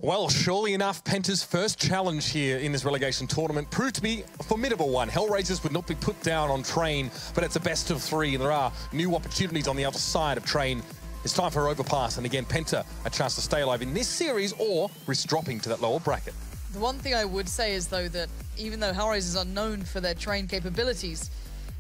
Well, surely enough, Penta's first challenge here in this relegation tournament proved to be a formidable one. HellRaisers would not be put down on Train, but it's a best of three, and there are new opportunities on the other side of Train. It's time for Overpass, and again, Penta a chance to stay alive in this series or risk dropping to that lower bracket. The one thing I would say is, though, that even though HellRaisers are known for their Train capabilities,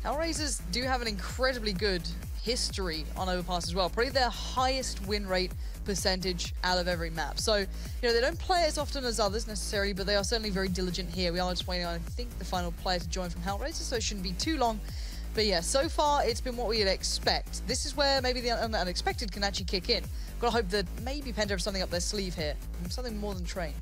HellRaisers do have an incredibly good history on Overpass as well. Probably their highest win rate percentage out of every map. So, you know, they don't play as often as others necessarily, but they are certainly very diligent here. We are just waiting on, I think, the final player to join from HellRaisers, so it shouldn't be too long. But yeah, so far it's been what we'd expect. This is where maybe the unexpected can actually kick in. Got to hope that maybe Penta have something up their sleeve here, something more than Train.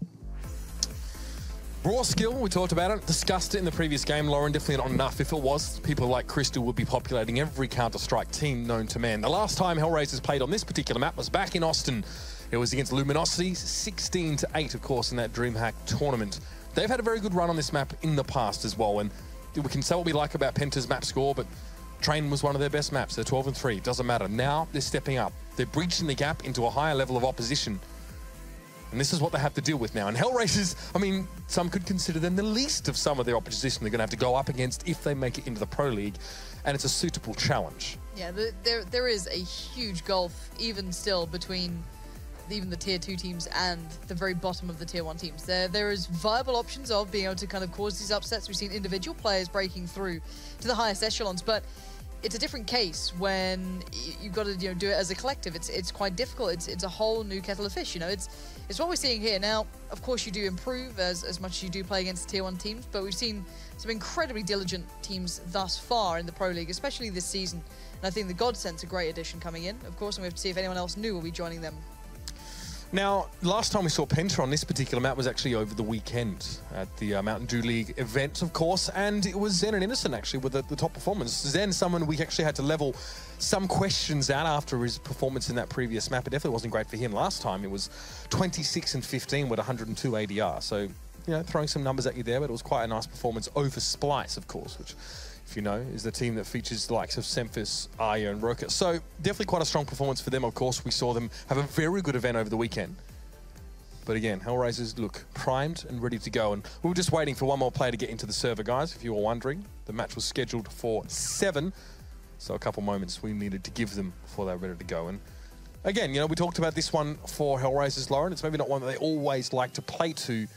Raw skill, we talked about it, discussed it in the previous game, Lauren. Definitely not enough. If it was, people like Crystal would be populating every Counter-Strike team known to man. The last time HellRaisers played on this particular map was back in Austin. It was against Luminosity, 16-8, of course, in that DreamHack tournament. They've had a very good run on this map in the past as well, and we can say what we like about Penta's map score, but Train was one of their best maps. They're 12-3, doesn't matter. Now they're stepping up. They're breaching the gap into a higher level of opposition. And this is what they have to deal with now. And HellRaisers, I mean, some could consider them the least of some of their opposition they're going to have to go up against if they make it into the Pro League. And it's a suitable challenge. Yeah, there is a huge gulf, even still, between even the Tier 2 teams and the very bottom of the Tier 1 teams. There is viable options of being able to kind of cause these upsets. We've seen individual players breaking through to the highest echelons, but it's a different case when you've got to do it as a collective. It's quite difficult. It's a whole new kettle of fish. It's what we're seeing here now. Of course, you do improve as much as you do play against Tier 1 teams, but we've seen some incredibly diligent teams thus far in the Pro League, especially this season. And I think the Godsend's a great addition coming in, of course, and we have to see if anyone else new will be joining them. Now, last time we saw Penta on this particular map was actually over the weekend at the Mountain Dew League event, of course, and it was Zen and Innocent actually with the top performance. Zen, someone we actually had to level some questions out after his performance in that previous map. It definitely wasn't great for him last time. It was 26-15 with 102 ADR, so, you know, throwing some numbers at you there, but it was quite a nice performance over Splice, of course, which, if you know, is the team that features the likes of Semphis, Aya, and Roka. So definitely quite a strong performance for them, of course. We saw them have a very good event over the weekend. But again, HellRaisers look primed and ready to go. And we were just waiting for one more player to get into the server, guys, if you were wondering. The match was scheduled for 7, so a couple moments we needed to give them before they were ready to go. And again, you know, we talked about this one for HellRaisers, Lauren. It's maybe not one that they always like to play to,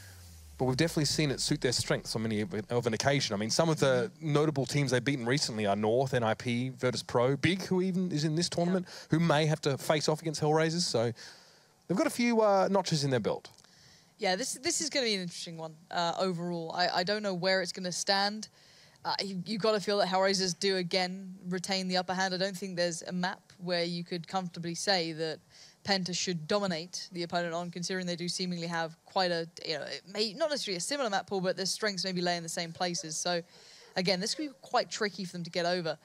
but we've definitely seen it suit their strengths on many of an occasion. I mean, some of the notable teams they've beaten recently are North, NIP, Virtus Pro, Big, who even is in this tournament, who may have to face off against HellRaisers. So they've got a few notches in their belt. Yeah, this is going to be an interesting one overall. I don't know where it's going to stand. You've got to feel that HellRaisers do, again, retain the upper hand. I don't think there's a map where you could comfortably say that Penta should dominate the opponent on, considering they do seemingly have quite a, not necessarily a similar map pool, but their strengths maybe lay in the same places. So, again, this could be quite tricky for them to get over.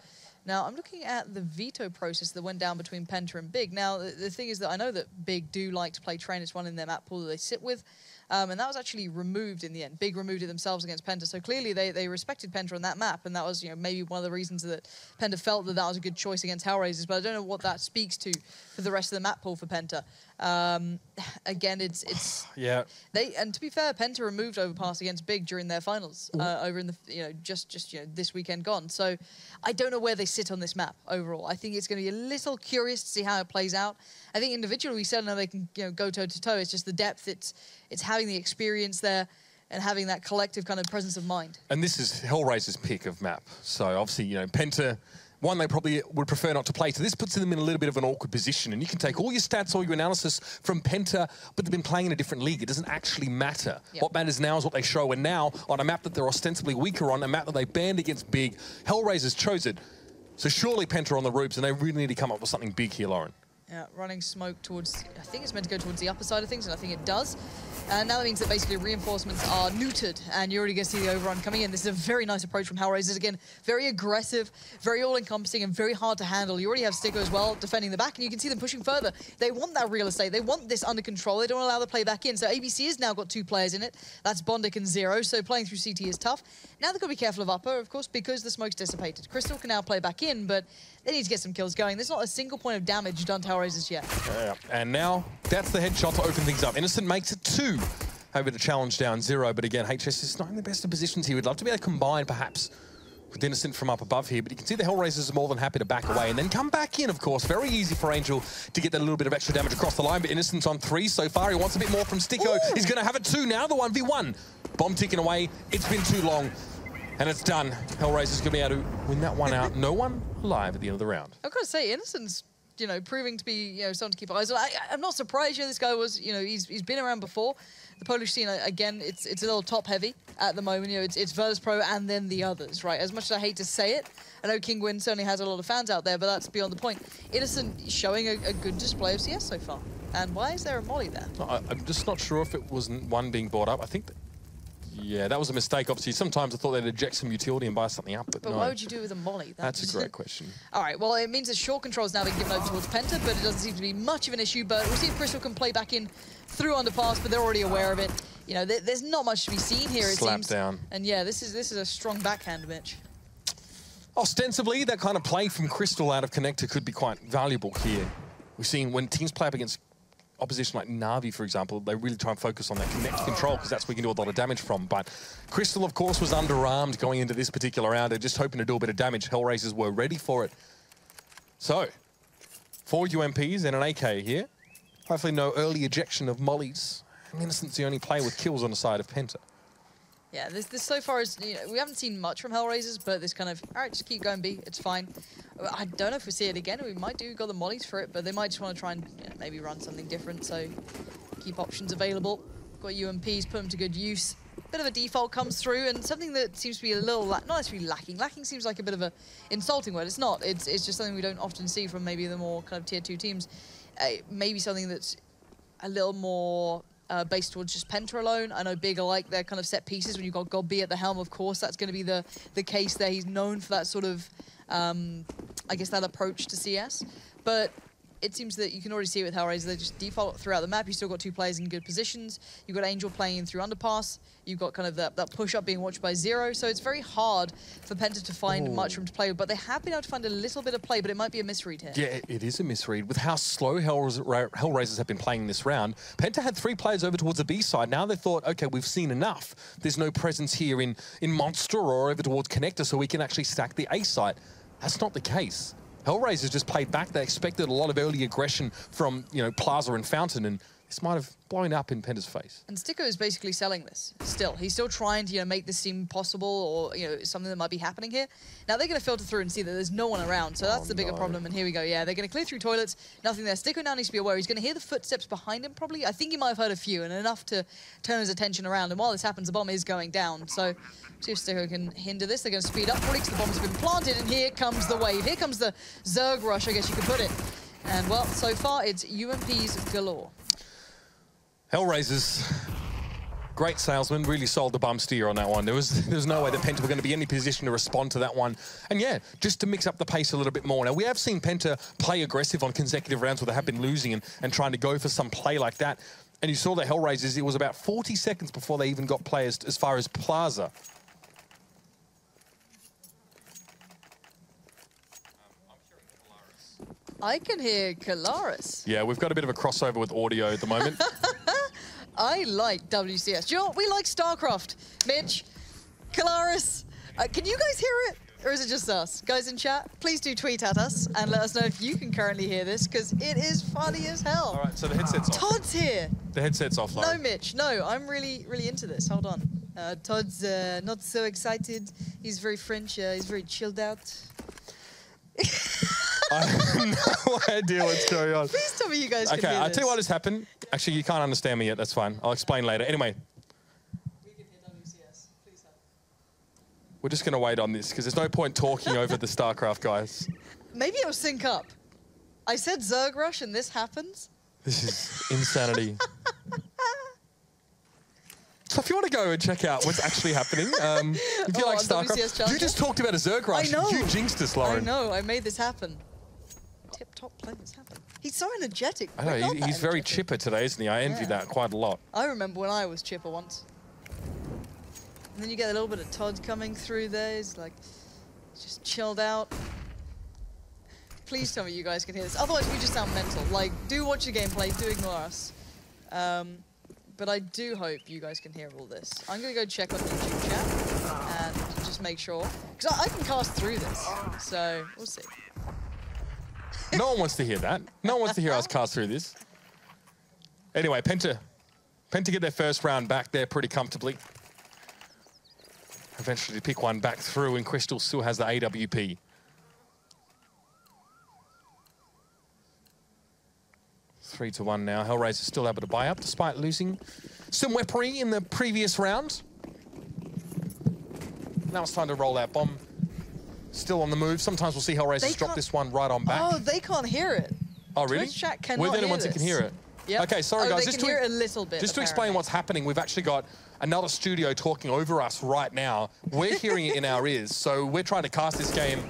Now, I'm looking at the veto process that went down between Penta and Big. Now, the thing is that I know that Big do like to play Train. It's one in their map pool that they sit with. And that was actually removed in the end. Big removed it themselves against Penta. So clearly they respected Penta on that map. And that was, maybe one of the reasons that Penta felt that that was a good choice against HellRaisers. But I don't know what that speaks to for the rest of the map pool for Penta. Again, it's yeah. And to be fair, Penta removed Overpass against Big during their finals over in the just this weekend gone. So I don't know where they sit on this map overall. I think it's going to be a little curious to see how it plays out. I think individually we certainly know they can go toe to toe. It's just the depth. It's having the experience there and having that collective kind of presence of mind. And this is HellRaisers' pick of map. So obviously Penta, one they probably would prefer not to play. So this puts them in a little bit of an awkward position. And you can take all your stats, all your analysis from Penta, but they've been playing in a different league. It doesn't actually matter. Yep. What matters now is what they show. And now, on a map that they're ostensibly weaker on, a map that they banned against Big, HellRaisers chose it. So surely Penta are on the ropes, and they really need to come up with something big here, Lauren. Yeah, running smoke towards, I think it's meant to go towards the upper side of things, and I think it does. And now that means that basically reinforcements are neutered, and you're already going to see the overrun coming in. This is a very nice approach from HellRaisers. Again, very aggressive, very all-encompassing, and very hard to handle. You already have Sticko as well, defending the back, and you can see them pushing further. They want that real estate. They want this under control. They don't allow the play back in. So ABC has now got 2 players in it. That's Bondic and Zero, so playing through CT is tough. Now they've got to be careful of upper, of course, because the smoke's dissipated. Crystal can now play back in, but they need to get some kills going. There's not a single point of damage done to HellRaisers yet. And now, that's the headshot to open things up. Innocent makes it 2. 2 able to challenge down 0. But again, HS is not in the best of positions here. We'd love to be able to combine perhaps with Innocent from up above here, but you can see the HellRaisers are more than happy to back away and then come back in, of course. Very easy for Angel to get that little bit of extra damage across the line, but Innocent's on 3 so far. He wants a bit more from Sticko. Ooh. He's going to have it 2 now, the 1v1. Bomb ticking away. It's been too long, and it's done. HellRaisers going to be able to win that one out. No one alive at the end of the round. I've got to say, Innocent's, you know, proving to be, you know, something to keep eyes on. I'm not surprised, this guy was, you know, he's been around before. The Polish scene, again, it's a little top-heavy at the moment. You know, it's Virtus.pro and then the others, right? As much as I hate to say it, I know King Win certainly has a lot of fans out there, but that's beyond the point. Innocent showing a good display of CS so far. And why is there a molly there? I'm just not sure if it was one being brought up. I think that, yeah, that was a mistake, obviously. Sometimes I thought they'd eject some utility and buy something up, but no. Why would you do it with a molly? That's a great question. All right, well, it means that short control's now been given over towards Penta, but it doesn't seem to be much of an issue. But we'll see if Crystal can play back in through Underpass, but they're already aware of it. You know, there's not much to be seen here, it seems. Down. And yeah, this is a strong backhand, Mitch. Ostensibly, that kind of play from Crystal out of connector could be quite valuable here. We've seen when teams play up against opposition like Na'Vi, for example, they really try and focus on that connect control because that's where you can do a lot of damage from. But Crystal, of course, was underarmed going into this particular round. They're just hoping to do a bit of damage. HellRaisers were ready for it. So, 4 UMPs and an AK here. Hopefully no early ejection of mollies. And Innocent's the only player with kills on the side of Penta. Yeah, this so far is, you know, we haven't seen much from HellRaisers, but this kind of, all right, just keep going, B, it's fine. I don't know if we see it again. We might got the mollies for it, but they might just want to try and, you know, maybe run something different, so keep options available. Got UMPs, put them to good use. Bit of a default comes through, and something that seems to be a little, not necessarily lacking. Lacking seems like a bit of a insulting word. It's not. It's just something we don't often see from maybe the more kind of tier 2 teams. Maybe something that's a little more based towards just Penta alone. I know Big are like their kind of set pieces. When you've got God B at the helm, of course, that's going to be the case there. He's known for that sort of, I guess, that approach to CS. But it seems that you can already see it with HellRaisers. They just default throughout the map. You've still got 2 players in good positions. You've got Angel playing through Underpass. You've got kind of that push-up being watched by Zero. So it's very hard for Penta to find much room to play with. But they have been able to find a little bit of play, but it might be a misread here. Yeah, it is a misread. With how slow HellRaisers have been playing this round, Penta had 3 players over towards the B side. Now they thought, okay, we've seen enough. There's no presence here in Monster or over towards Connector, so we can actually stack the A side. That's not the case. HellRaisers just played back. They expected a lot of early aggression from, you know, Plaza and Fountain, and this might have blown up in Penta's face. And Sticko is basically selling this still. He's still trying to, you know, make this seem possible or, you know, something that might be happening here. Now they're going to filter through and see that there's no one around, so that's the bigger problem. And here we go. Yeah, they're going to clear through toilets. Nothing there. Sticko now needs to be aware. He's going to hear the footsteps behind him probably. I think he might have heard a few and enough to turn his attention around. And while this happens, the bomb is going down. So see if Sticko can hinder this. They're going to speed up probably because the bomb's been planted. And here comes the wave. Here comes the Zerg rush, I guess you could put it. And well, so far it's UMPs galore. HellRaisers, great salesman, really sold the bum steer on that one. There was no way that Penta were going to be in any position to respond to that one. And yeah, just to mix up the pace a little bit more. Now, we have seen Penta play aggressive on consecutive rounds where they have been losing and trying to go for some play like that. And you saw the HellRaisers, it was about 40 seconds before they even got players as far as Plaza. I can hear Kalaris. Yeah, we've got a bit of a crossover with audio at the moment. I like WCS. Do you know what? We like StarCraft. Mitch, Kalaris, can you guys hear it? Or is it just us? Guys in chat, please do tweet at us and let us know if you can currently hear this, because it is funny as hell. All right, so the headset's off. Todd's here. The headset's off, Lauren. No, Mitch, no. I'm really, really into this. Hold on. Todd's not so excited. He's very French. He's very chilled out. I have no idea what's going on. Please tell me you guys can hear this. Okay, I'll tell you what has happened. Actually, you can't understand me yet. That's fine. I'll explain later. Anyway. We can hear WCS. Please help. We're just going to wait on this, because there's no point talking over the StarCraft guys. Maybe it'll sync up. I said Zerg Rush and this happens? This is insanity. So if you want to go and check out what's actually happening, if you like StarCraft, you just talked about a Zerg Rush. I know. You jinxed us, Lauren. I know. I made this happen. Tip-top players happen. He's so energetic. I know. He's very chipper today, isn't he? I envy that quite a lot. I remember when I was chipper once. And then you get a little bit of Todd coming through there. He's like, just chilled out. Please tell me you guys can hear this. Otherwise, we just sound mental. Like, do watch the gameplay. Do ignore us. but I do hope you guys can hear all this. I'm going to go check on YouTube chat and just make sure. Because I can cast through this, so we'll see. No one wants to hear that. No one wants to hear us cast through this. Anyway, Penta get their first round back there pretty comfortably. Eventually pick one back through, and Crystal still has the AWP. 3-1 now. HellRaisers still able to buy up despite losing some weaponry in the previous round. Now it's time to roll out bomb. Still on the move. Sometimes we'll see HellRaisers drop this one right on back. Oh, they can't hear it. Oh, really? Twitch chat cannot We're the only hear ones that can hear it. Yep. Okay, sorry guys. They can hear it a little bit. Just to explain what's happening, we've actually got another studio talking over us right now. We're hearing it in our ears, so we're trying to cast this game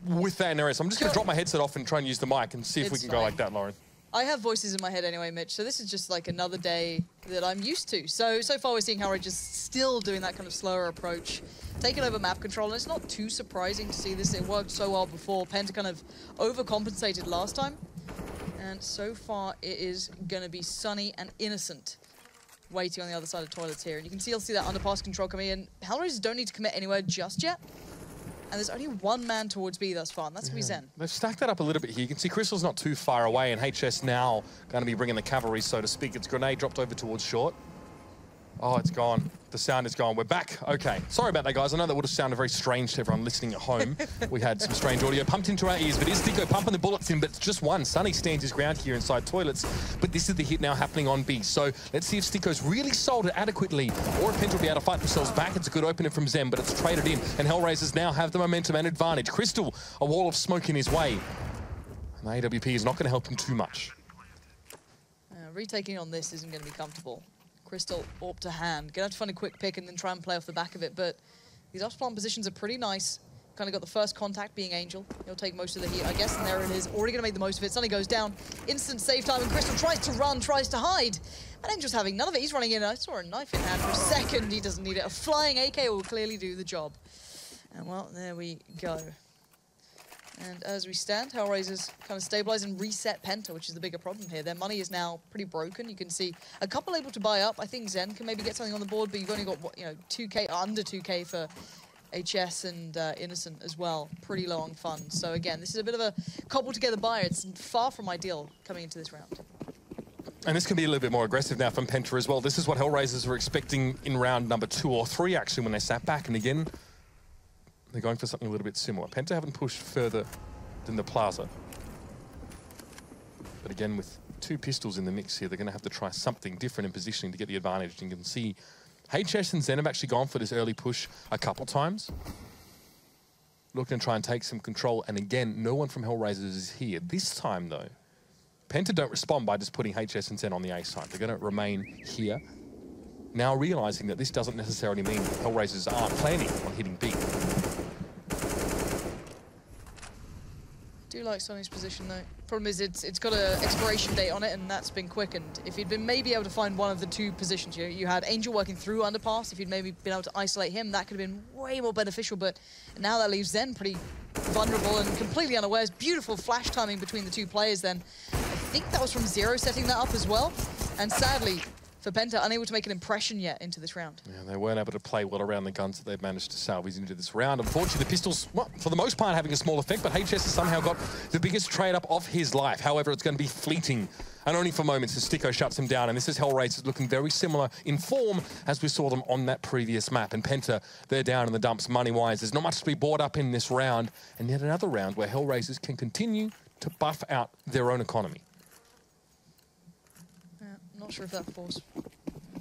with that in our ears. So I'm just going to drop my headset off and try and use the mic and see if we can go like that, Lauren. I have voices in my head anyway, Mitch, so this is just like another day that I'm used to. So far we're seeing HellRaisers still doing that kind of slower approach, taking over map control, and it's not too surprising to see this. It worked so well before. Penta kind of overcompensated last time, and so far it is going to be Sunny and Innocent waiting on the other side of toilets here. And you can still see that underpass control coming in. HellRaisers don't need to commit anywhere just yet. And there's only one man towards B thus far, and that's going to be Zen. They've stacked that up a little bit here. You can see Crystal's not too far away, and HS now going to be bringing the cavalry, so to speak. It's grenade dropped over towards short. Oh, it's gone. The sound is gone. We're back. Okay. Sorry about that, guys. I know that would have sounded very strange to everyone listening at home. We had some strange audio pumped into our ears, but it is Stico pumping the bullets in, but it's just one. Sunny stands his ground here inside toilets, but this is the hit now happening on B. So let's see if Stico's really sold it adequately, or if Penta will be able to fight themselves back. It's a good opening from Zen, but it's traded in, and HellRaisers now have the momentum and advantage. Crystal, a wall of smoke in his way. And the AWP is not going to help him too much. Retaking on this isn't going to be comfortable. Crystal up to hand. Gonna have to find a quick pick and then try and play off the back of it, but these off-spawn positions are pretty nice. Kind of got the first contact being Angel. He'll take most of the heat, I guess, and there it is. Already gonna make the most of it. Sunny goes down. Instant save time, and Crystal tries to run, tries to hide. And Angel's having none of it. He's running in. I saw a knife in hand for a second. He doesn't need it. A flying AK will clearly do the job. And well, there we go. And as we stand, HellRaisers kind of stabilize and reset Penta, which is the bigger problem here. Their money is now pretty broken. You can see a couple able to buy up. I think Zen can maybe get something on the board, but you've only got, you know, 2K, under 2K for HS and Innocent as well. Pretty low on funds. So again, this is a bit of a cobbled together buy. It's far from ideal coming into this round. And this can be a little bit more aggressive now from Penta as well. This is what HellRaisers were expecting in round number 2 or 3, actually, when they sat back. And again, they're going for something a little bit similar. Penta haven't pushed further than the plaza. But again, with 2 pistols in the mix here, they're going to have to try something different in positioning to get the advantage. And you can see HS and Zen have actually gone for this early push a couple times. Looking to try and take some control. And again, no one from HellRaisers is here. This time, though, Penta don't respond by just putting HS and Zen on the A side. They're going to remain here. Now realizing that this doesn't necessarily mean HellRaisers aren't planning on hitting B. Do like Sonny's position though. Problem is it's got an expiration date on it, and that's been quickened. If you'd been maybe able to find one of the 2 positions, you had Angel working through underpass. If you'd maybe been able to isolate him, that could have been way more beneficial. But now that leaves Zen pretty vulnerable and completely unawares. Beautiful flash timing between the 2 players. Then I think that was from Zero setting that up as well. And sadly, for Penta, unable to make an impression yet into this round. Yeah, they weren't able to play well around the guns that they've managed to salvage into this round. Unfortunately, the pistols, well, for the most part, having a small effect, but HS has somehow got the biggest trade-up of his life. However, it's going to be fleeting, and only for moments as Stico shuts him down. And this is HellRaisers looking very similar in form as we saw them on that previous map. And Penta, they're down in the dumps money-wise. There's not much to be bought up in this round, and yet another round where HellRaisers can continue to buff out their own economy. Not sure if that force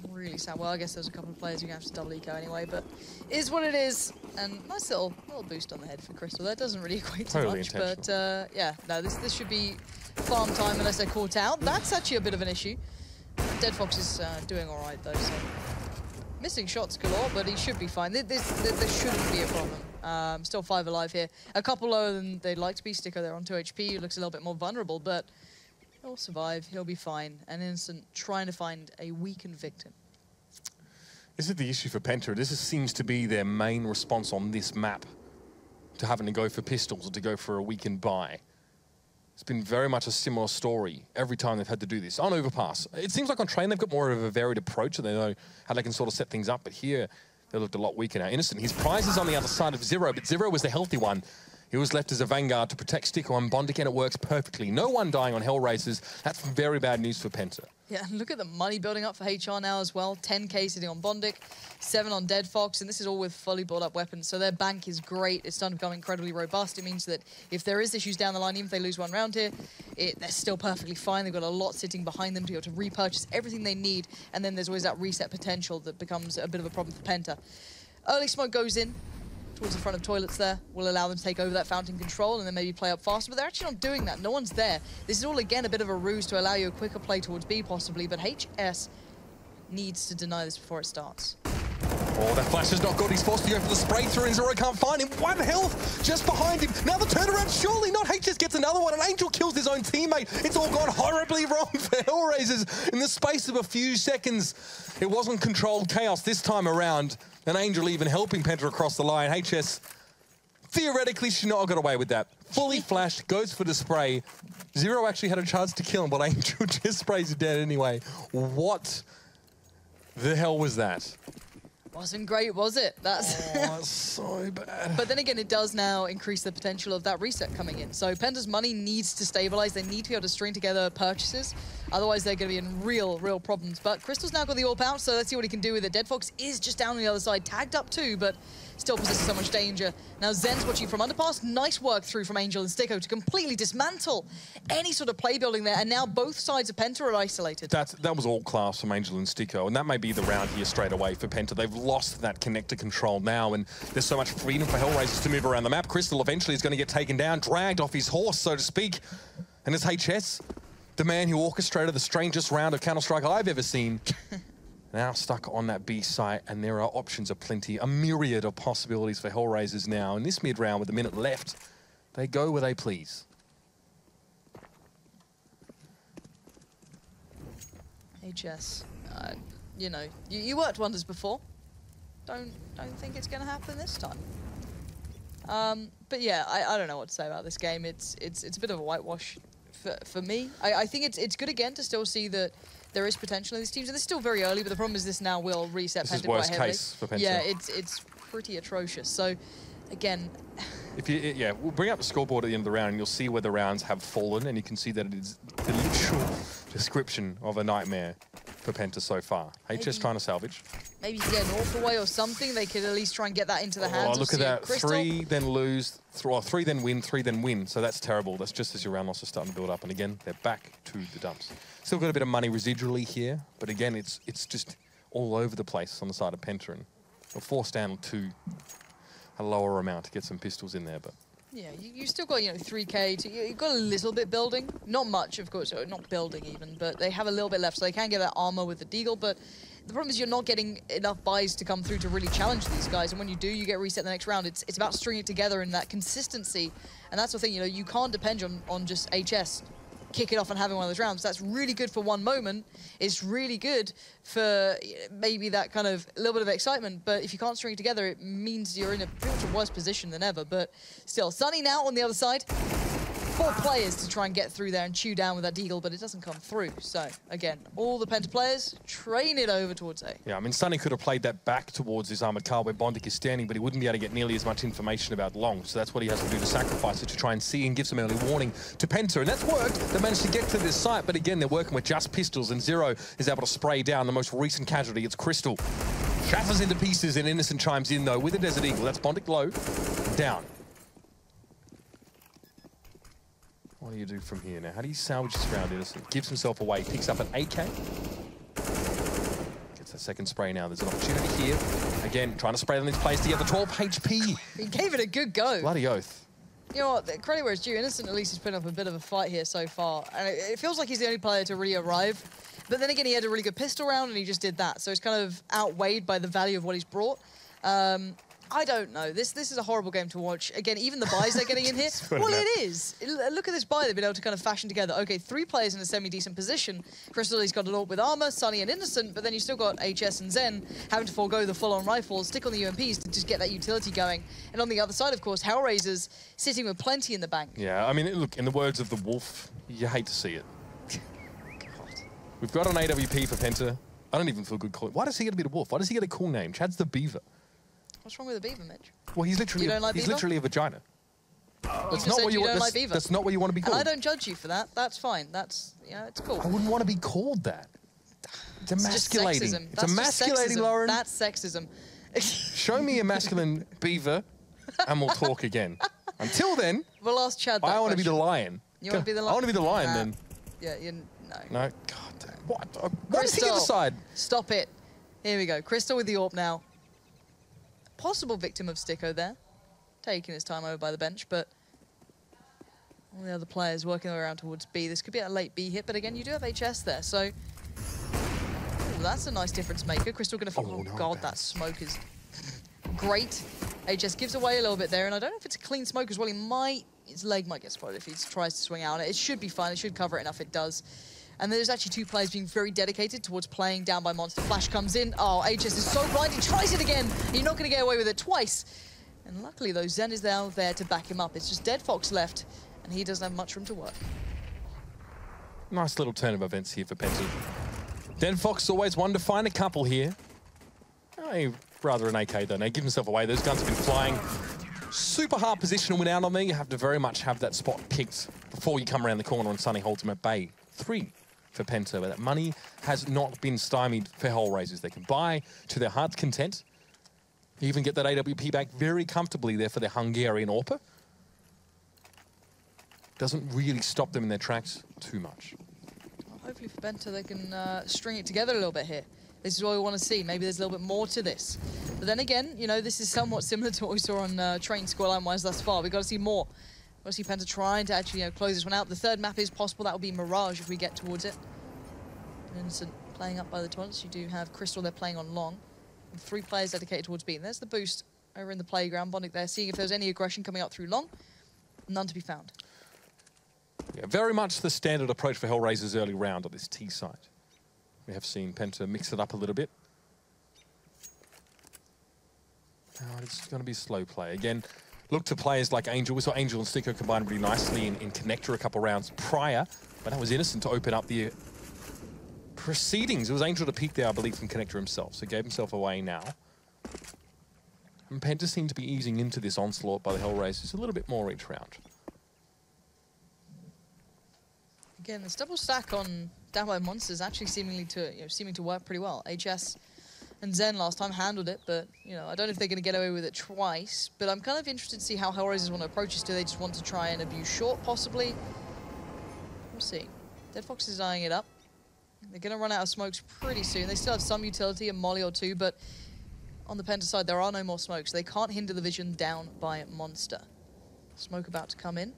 really sound well. I guess there's a couple of players who are going to have to double eco anyway, but it is what it is. And nice little boost on the head for Crystal. That doesn't really equate to much, but yeah, no, this should be farm time unless they're caught out. That's actually a bit of an issue. Dead Fox is doing all right though, so missing shots galore, but he should be fine. There shouldn't be a problem. Still 5 alive here. A couple lower than they'd like to be. Stico there on 2 HP. He looks a little bit more vulnerable, but he'll survive. He'll be fine. And Innocent trying to find a weakened victim. This is the issue for Penta. This seems to be their main response on this map to having to go for pistols or to go for a weakened buy. It's been very much a similar story every time they've had to do this. On Overpass, it seems like on Train they've got more of a varied approach and they know how they can sort of set things up, but here they looked a lot weaker now. Innocent, his prize is on the other side of Zero, but Zero was the healthy one. He was left as a vanguard to protect Sticko and Bondic, and it works perfectly. No one dying on HellRaisers. That's very bad news for Penta. Yeah, look at the money building up for HR now as well. 10k sitting on Bondic, 7 on Dead Fox, and this is all with fully built up weapons. So their bank is great. It's starting to become incredibly robust. It means that if there is issues down the line, even if they lose one round here, they're still perfectly fine. They've got a lot sitting behind them to be able to repurchase everything they need. And then there's always that reset potential that becomes a bit of a problem for Penta. Early smoke goes in towards the front of toilets there, will allow them to take over that fountain control and then maybe play up faster, but they're actually not doing that. No one's there. This is all, again, a bit of a ruse to allow you a quicker play towards B, possibly, but HS needs to deny this before it starts. Oh, that flash is not good. He's forced to go for the spray through, and Zero can't find him. 1 health just behind him. Now the turnaround, surely not. HS gets another one, and Angel kills his own teammate. It's all gone horribly wrong for HellRaisers in the space of a few seconds. It wasn't controlled chaos this time around. And Angel even helping Penta across the line. HS theoretically should not have got away with that. Fully flashed, goes for the spray. Zero actually had a chance to kill him, but Angel just sprays it dead anyway. What the hell was that? Wasn't great, was it? That's so bad. But then again, it does now increase the potential of that reset coming in. So Penta's money needs to stabilize. They need to be able to string together purchases. Otherwise, they're going to be in real problems. But Crystal's now got the AWP out, so let's see what he can do with it. Dead Fox is just down on the other side, tagged up too, but still possesses so much danger. Now Zen's watching from Underpass. Nice work through from Angel and Sticko to completely dismantle any sort of play building there. And now both sides of Penta are isolated. That was all class from Angel and Sticko, and that may be the round here straight away for Penta. They've lost that connector control now, and there's so much freedom for HellRaisers to move around the map. Crystal eventually is going to get taken down, dragged off his horse, so to speak. And it's HS, the man who orchestrated the strangest round of Counter-Strike I've ever seen, now stuck on that B site, and there are options aplenty, a myriad of possibilities for HellRaisers now. In this mid-round with a minute left, they go where they please. HS, you know, you worked wonders before. Don't think it's going to happen this time. But yeah, I don't know what to say about this game. It's a bit of a whitewash for me. I think it's good again to still see that there is potential in these teams, and it's still very early. But the problem is this now will reset Penta quite heavily. This is worst case for Penta. Yeah, it's pretty atrocious. So again, yeah, we'll bring up the scoreboard at the end of the round, and you'll see where the rounds have fallen, and you can see that it is the literal description of a nightmare for Penta so far. HS trying to salvage. Maybe get an awful way or something. They could at least try and get that into the hands. Oh, look at that. Crystal. 3, then lose. 3, then win. 3, then win. So that's terrible. That's just as your round loss is starting to build up. And again, they're back to the dumps. Still got a bit of money residually here, but again, it's just all over the place on the side of Penta, and we're forced down to a lower amount to get some pistols in there, but. Yeah, you still got, 3k. You've got a little bit building. Not much, of course. Not building even, but they have a little bit left, so they can get that armor with the Deagle, but the problem is you're not getting enough buys to come through to really challenge these guys, and when you do, you get reset the next round. It's about stringing it together in that consistency, and that's the thing, you can't depend on just HS kick it off and having one of those rounds. That's really good for one moment. It's really good for maybe that kind of little bit of excitement, but if you can't string it together, it means you're in a pretty much a worse position than ever. But still, Sunny now on the other side. 4 players to try and get through there and chew down with that Deagle, but it doesn't come through. So, again, all the Penta players train it over towards A. Yeah, I mean, Sunny could have played that back towards his armored car where Bondic is standing, but he wouldn't be able to get nearly as much information about Long. So that's what he has to do to sacrifice it, to try and see and give some early warning to Penta. And that's worked. They managed to get to this site, but again, they're working with just pistols, and Zero is able to spray down the most recent casualty. It's Crystal. Shatters into pieces, and Innocent chimes in, though, with a Desert Eagle. That's Bondic low, down. What do you do from here now? How do you salvage this round, Innocent? Gives himself away, picks up an AK. Gets that second spray now. There's an opportunity here. Again, trying to spray on these players together. 12 HP. He gave it a good go. Bloody oath. You know what? The credit where it's due. Innocent at least is putting up a bit of a fight here so far. And it feels like he's the only player to really arrive. But then again, he had a really good pistol round and he just did that. So it's kind of outweighed by the value of what he's brought. I don't know. This is a horrible game to watch. Again, even the buys they're getting in here. Well, it is. Look at this buy they've been able to kind of fashion together. Okay, 3 players in a semi-decent position. Crystal's got an AWP with armor, Sunny and Innocent, but then you still got HS and Zen having to forego the full-on rifles, stick on the UMPs to just get that utility going. And on the other side, of course, HellRaisers sitting with plenty in the bank. Yeah, I mean, look, in the words of the Wolf, you hate to see it. We've got an AWP for Penta. I don't even feel good calling. Why does he get to be the Wolf? Why does he get a cool name? Chad's the Beaver. What's wrong with a beaver, Mitch? Well, he's literally literally a vagina. That's not what you want. That's not what you want to be called. And I don't judge you for that. That's fine. That's, yeah, it's cool. I wouldn't want to be called that. It's emasculating. It's emasculating, Lauren. That's sexism. Show me a masculine beaver, and we'll talk again. Until then, we'll ask Chad that I want to be the lion. You want to be the lion? I want to be the lion then. Yeah, no. No, God damn. What? What does he decide? Stop it. Here we go. Crystal with the AWP now. Possible victim of Sticko there. Taking his time over by the bench, but all the other players working their way around towards B. This could be a late B hit, but again, you do have HS there, so... Ooh, that's a nice difference maker. Crystal going to... Oh, no, God, that smoke is great. HS gives away a little bit there, and I don't know if it's a clean smoke as well. His leg might get spotted if he tries to swing out. It should be fine. It should cover it enough. It does. And there's actually 2 players being very dedicated towards playing down by Monster. Flash comes in. Oh, HS is so blind. He tries it again. You're not going to get away with it twice. And luckily, though, Zen is now there to back him up. It's just Dead Fox left, and he doesn't have much room to work. Nice little turn of events here for Penta. Dead Fox always one to find a couple here. Oh, rather an AK, though. Now, give himself away. Those guns have been flying. Super hard position to win out on there. You have to very much have that spot picked before you come around the corner and Sunny holds him at bay. 3 for Penta, but that money has not been stymied for HellRaisers. They can buy to their heart's content. Even get that AWP back very comfortably there for their Hungarian AWPer. Doesn't really stop them in their tracks too much. Well, hopefully for Penta they can string it together a little bit here. This is what we want to see. Maybe there's a little bit more to this. But then again, you know, this is somewhat similar to what we saw on Train scoreline-wise thus far. We've got to see more. We'll see Penta trying to actually close this one out. The third map is possible. That will be Mirage if we get towards it. Innocent playing up by the toilets. You do have Crystal there playing on long. And 3 players dedicated towards B. And there's the boost over in the playground. Bondic there, seeing if there's any aggression coming up through long. None to be found. Yeah, very much the standard approach for HellRaisers early round on this T side. We have seen Penta mix it up a little bit. Oh, it's going to be slow play. Again, look to players like Angel. We saw Angel and Sticko combine really nicely in Connector a couple rounds prior, but that was Innocent to open up the proceedings. It was Angel to peek there, I believe, from Connector himself, so gave himself away now. And Penta seemed to be easing into this onslaught by the HellRaisers a little bit more each round. Again, this double stack on down by Monsters actually seeming to work pretty well. HS and Zen last time handled it, but I don't know if they're going to get away with it twice. But I'm kind of interested to see how HellRaisers want to approach this. Do they just want to try and abuse short, possibly? We'll see. Dead Fox is eyeing it up. They're going to run out of smokes pretty soon. They still have some utility, a molly or 2, but on the Penta side, there are no more smokes. They can't hinder the vision down by Monster. Smoke about to come in.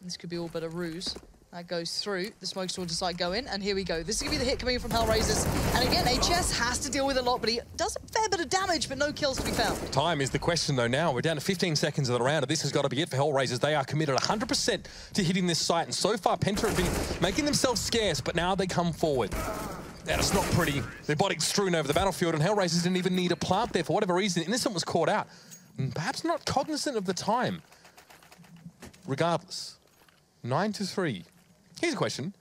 This could be all but a ruse. That goes through. The smokes will decide go in, and here we go. This is going to be the hit coming in from HellRaisers. And again, HS has to deal with a lot, but he does a fair bit of damage, but no kills to be found. Time is the question, though, now. We're down to 15 seconds of the round, and this has got to be it for HellRaisers. They are committed 100% to hitting this site, and so far, Penta have been making themselves scarce, but now they come forward. That is not pretty. Their body strewn over the battlefield, and HellRaisers didn't even need a plant there for whatever reason. Innocent was caught out, and perhaps not cognizant of the time. Regardless, 9-3. Here's a question.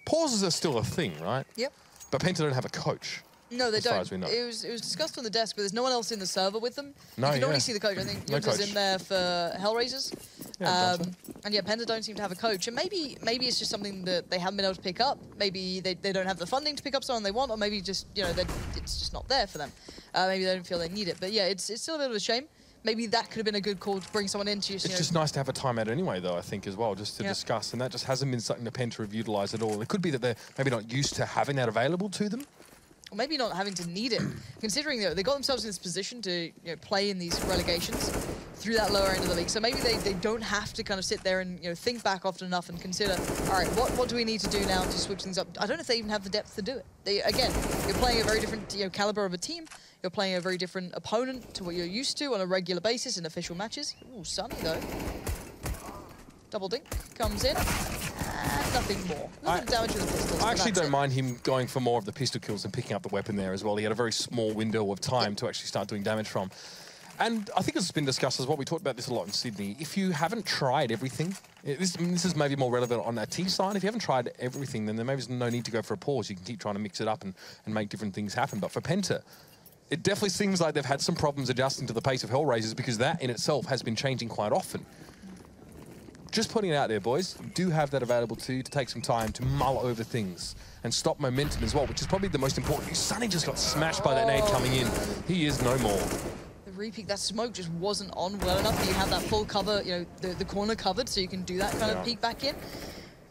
Pauses are still a thing, right? Yep. But Penta don't have a coach. No, they as don't. Far as we know. It was discussed on the desk, but there's no one else in the server with them. No, you can only see the coach. I think no Yunta's in there for HellRaisers. Yeah, and yeah, Penta don't seem to have a coach. And maybe it's just something that they haven't been able to pick up. Maybe they don't have the funding to pick up someone they want, or maybe just, it's just not there for them. Maybe they don't feel they need it. But yeah, it's still a bit of a shame. Maybe that could have been a good call to bring someone in to It's just nice to have a timeout anyway, though, I think, as well, just to discuss. And that just hasn't been something that Penta have utilised at all. It could be that they're maybe not used to having that available to them. Or maybe not having to need it, considering they got themselves in this position to play in these relegations through that lower end of the league. So maybe they don't have to kind of sit there and think back often enough and consider, all right, what do we need to do now to switch things up? I don't know if they even have the depth to do it. Again, you're playing a very different caliber of a team. You're playing a very different opponent to what you're used to on a regular basis in official matches. Ooh, Sunny though. Double dink comes in, and nothing more. A little bit of damage with the pistols. I actually don't mind him going for more of the pistol kills and picking up the weapon there as well. He had a very small window of time to actually start doing damage from. And I think it's been discussed as well, we talked about this a lot in Sydney, if you haven't tried everything, this is maybe more relevant on a team side, if you haven't tried everything, then there maybe is no need to go for a pause. You can keep trying to mix it up and make different things happen. But for Penta, it definitely seems like they've had some problems adjusting to the pace of HellRaisers, because that in itself has been changing quite often. Just putting it out there, boys, you do have that available to take some time to mull over things and stop momentum as well, which is probably the most important. Sunny just got smashed by that nade coming in. He is no more. The repeat, that smoke just wasn't on well enough that you have that full cover, you know, the corner covered, so you can do that kind of peek back in.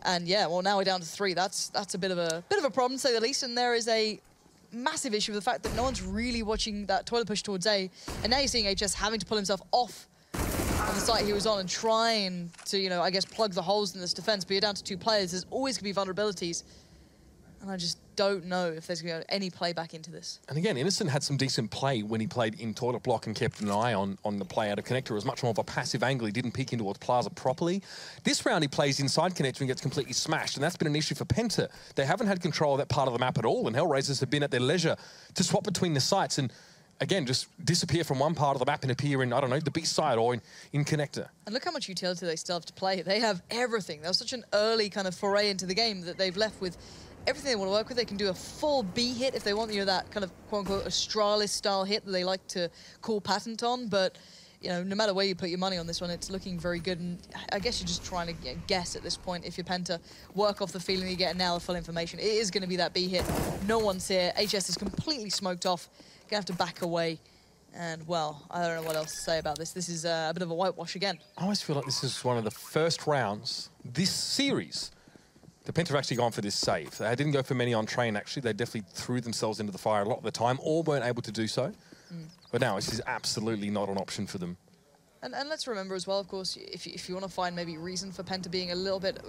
And yeah, well, now we're down to 3. That's a bit of a problem, to say the least. And there is a massive issue with the fact that no one's really watching that toilet push towards A. And now you're seeing HS having to pull himself off on the site he was on and trying to, you know, I guess plug the holes in this defense. But you're down to 2 players. There's always going to be vulnerabilities. And I just don't know if there's going to be any play back into this. And again, Innocent had some decent play when he played in toilet block and kept an eye on the play out of connector. It was much more of a passive angle. He didn't peek into Plaza properly. This round he plays inside connector and gets completely smashed, and that's been an issue for Penta. They haven't had control of that part of the map at all, and HellRaisers have been at their leisure to swap between the sites and, again, just disappear from one part of the map and appear in, I don't know, the B side or in connector. And look how much utility they still have to play. They have everything. That was such an early kind of foray into the game that they've left with everything they want to work with. They can do a full B hit if they want, you know, that kind of quote-unquote Astralis-style hit that they like to call patent on. But, you know, no matter where you put your money on this one, it's looking very good. And I guess you're just trying to guess at this point, if you're Penta, work off the feeling you get now, the full information. It is going to be that B hit. No one's here. HS is completely smoked off. Going to have to back away. And, well, I don't know what else to say about this. This is a bit of a whitewash again. I always feel like this is one of the first rounds this series the Penta have actually gone for this save. They didn't go for many on train, actually. They definitely threw themselves into the fire a lot of the time, or weren't able to do so. But now this is absolutely not an option for them. And let's remember as well, of course, if you want to find maybe reason for Penta being a little bit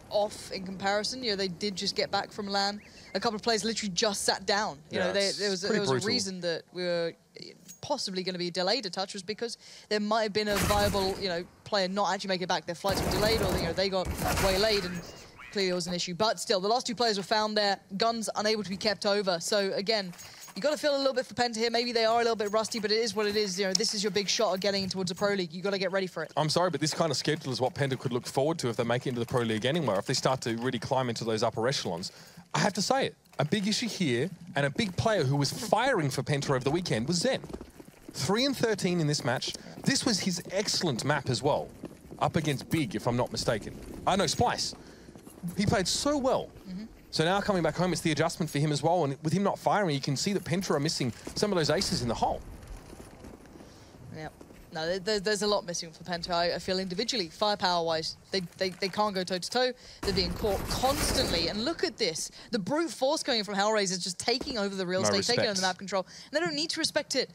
off in comparison, you know, they did just get back from LAN. A couple of players literally just sat down. You know, there was a reason that we were possibly going to be delayed a touch, was because there might have been a viable, you know, player not actually make it back. Their flights were delayed, or, you know, they got waylaid, and clearly it was an issue. But still, the last 2 players were found there, guns unable to be kept over. So again, you got to feel a little bit for Penta here. Maybe they are a little bit rusty, but it is what it is. You know, this is your big shot at getting towards the Pro League. You got to get ready for it. I'm sorry, but this kind of schedule is what Penta could look forward to if they make it into the Pro League anywhere. If they start to really climb into those upper echelons, I have to say it. A big issue here, and a big player who was firing for Penta over the weekend was Zen. 3 and 13 in this match. This was his excellent map as well. Up against Big, if I'm not mistaken. No, Splice. He played so well. So now coming back home, it's the adjustment for him as well. And with him not firing, you can see that Penta are missing some of those aces in the hole. Yep. No, there's a lot missing for Penta. I feel individually, firepower-wise, they can't go toe-to-toe. They're being caught constantly. And look at this. The brute force going from HellRaisers, just taking over the real estate, taking over the map control. And they don't need to respect it.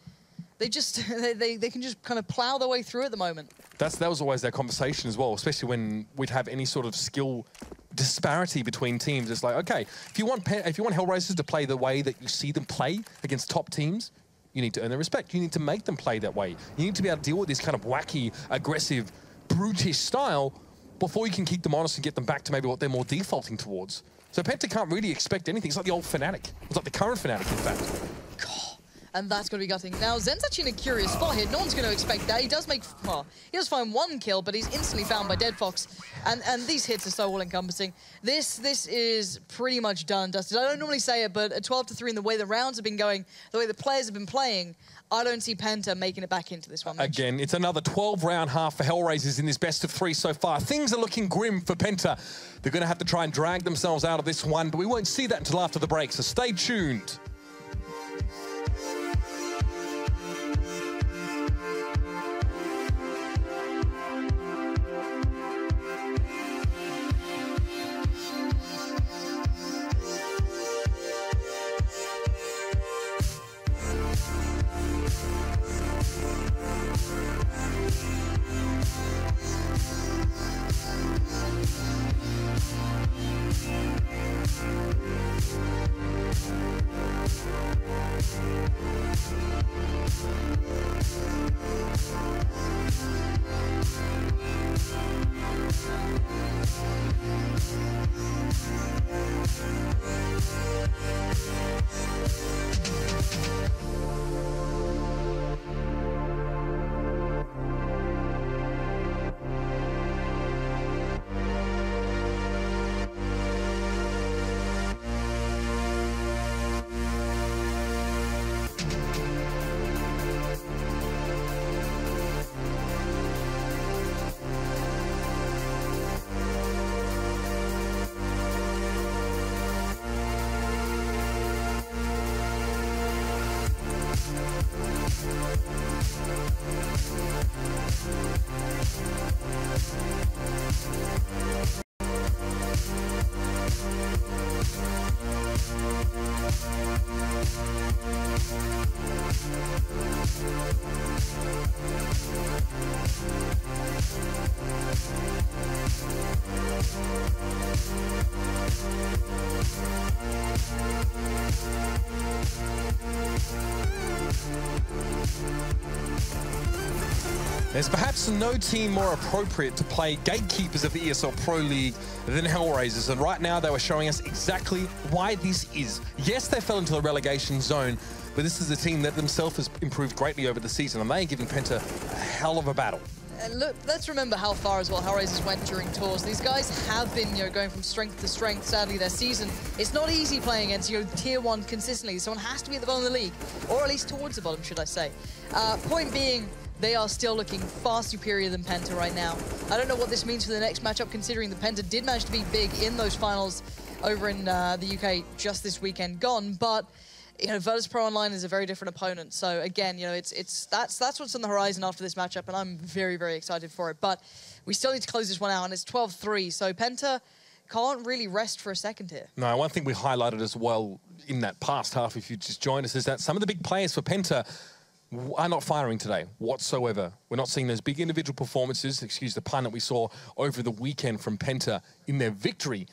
They just, they can just kind of plow their way through at the moment. That was always their conversation as well, especially when we'd have any sort of skill disparity between teams. It's like, okay, if you want HellRaisers to play the way that you see them play against top teams, you need to earn their respect. You need to make them play that way. You need to be able to deal with this kind of wacky, aggressive, brutish style before you can keep them honest and get them back to maybe what they're more defaulting towards. So Penta can't really expect anything. It's like the old Fnatic. It's like the current Fnatic, in fact. And that's going to be gutting. Now, Zen's actually in a curious spot here. No one's going to expect that. He does make, well, he does find 1 kill, but he's instantly found by Dead Fox. And these hits are so all-encompassing. This is pretty much done, dusted. I don't normally say it, but at 12-3, in the way the rounds have been going, the way the players have been playing, I don't see Penta making it back into this one. Again, it's another 12-round half for HellRaisers in this best of 3 so far. Things are looking grim for Penta. They're going to have to try and drag themselves out of this one, but we won't see that until after the break, so stay tuned. There's perhaps no team more appropriate to play gatekeepers of the ESL Pro League than HellRaisers, and right now they were showing us exactly why this is. Yes, they fell into the relegation zone, but this is a team that themselves has improved greatly over the season, and they are giving Penta a hell of a battle. And look, let's remember how far as well HellRaisers went during tours. These guys have been, going from strength to strength. Sadly, their season, it's not easy playing against, tier 1 consistently. Someone has to be at the bottom of the league, or at least towards the bottom, should I say. Point being, they are still looking far superior than Penta right now. I don't know what this means for the next matchup, considering the Penta did manage to be big in those finals over in the UK just this weekend gone, but Virtus Pro Online is a very different opponent. So again, that's what's on the horizon after this matchup, and I'm very, very excited for it. But we still need to close this one out, and it's 12-3. So Penta can't really rest for a second here. No, one thing we highlighted as well in that past half, if you just joined us, is that some of the big players for Penta are not firing today whatsoever. We're not seeing those big individual performances, excuse the pun, that we saw over the weekend from Penta in their victory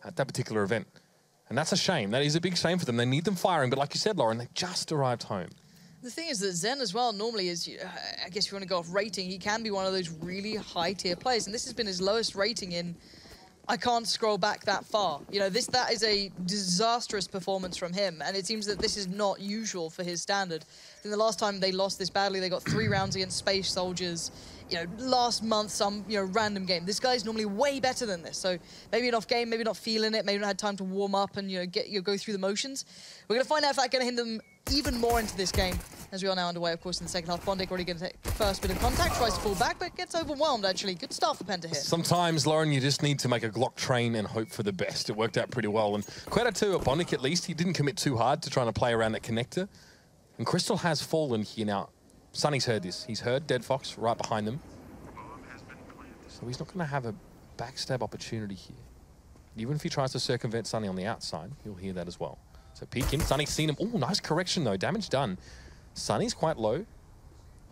at that particular event. And that's a shame. That is a big shame for them. They need them firing. But like you said, Lauren, they just arrived home. The thing is that Zen as well normally is, I guess if you want to go off rating, he can be one of those really high-tier players. And this has been his lowest rating in, I can't scroll back that far. That is a disastrous performance from him. And it seems that this is not usual for his standard. I think the last time they lost this badly, they got 3 rounds against Space Soldiers. Last month, some, random game. This guy's normally way better than this. So maybe an off game, maybe not feeling it, maybe not had time to warm up and, go through the motions. We're going to find out if that's going to hinder them even more into this game, as we are now underway, of course, in the second half. Bondic already going to take the first bit of contact, tries to fall back, but gets overwhelmed, actually. Good start for Penta here. Sometimes, Lauren, you just need to make a Glock train and hope for the best. It worked out pretty well. And credit to Bondic, at least. He didn't commit too hard to trying to play around that connector. And Crystal has fallen here now. Sunny's heard this. He's heard Dead Fox right behind them. So he's not going to have a backstab opportunity here. Even if he tries to circumvent Sunny on the outside, he'll hear that as well. So peek in. Sunny's seen him. Oh, nice correction, though. Damage done. Sunny's quite low.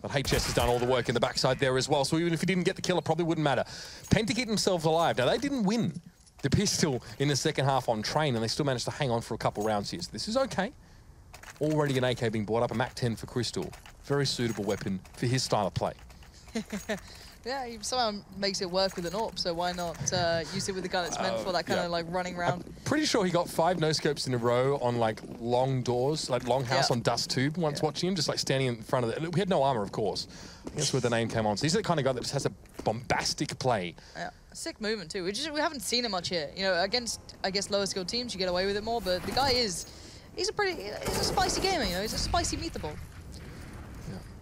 But HS has done all the work in the backside there as well. So even if he didn't get the kill, it probably wouldn't matter. Penta kept themselves alive. Now, they didn't win the pistol in the second half on train, and they still managed to hang on for a couple rounds here. So this is okay. Already an AK being brought up, a MAC-10 for Crystal. Very suitable weapon for his style of play. Yeah, he somehow makes it work with an AWP, so why not use it with the gun it's meant for, that kind of like running around. I'm pretty sure he got 5 no-scopes in a row on like long doors, like Longhouse on Dust Tube once watching him, just like standing in front of it. We had no armor, of course. That's where the name came on. So he's the kind of guy that just has a bombastic play. Yeah, sick movement too. We haven't seen it much here. Against, I guess, lower skilled teams, you get away with it more, but the guy he's a spicy gamer, he's a spicy meatball.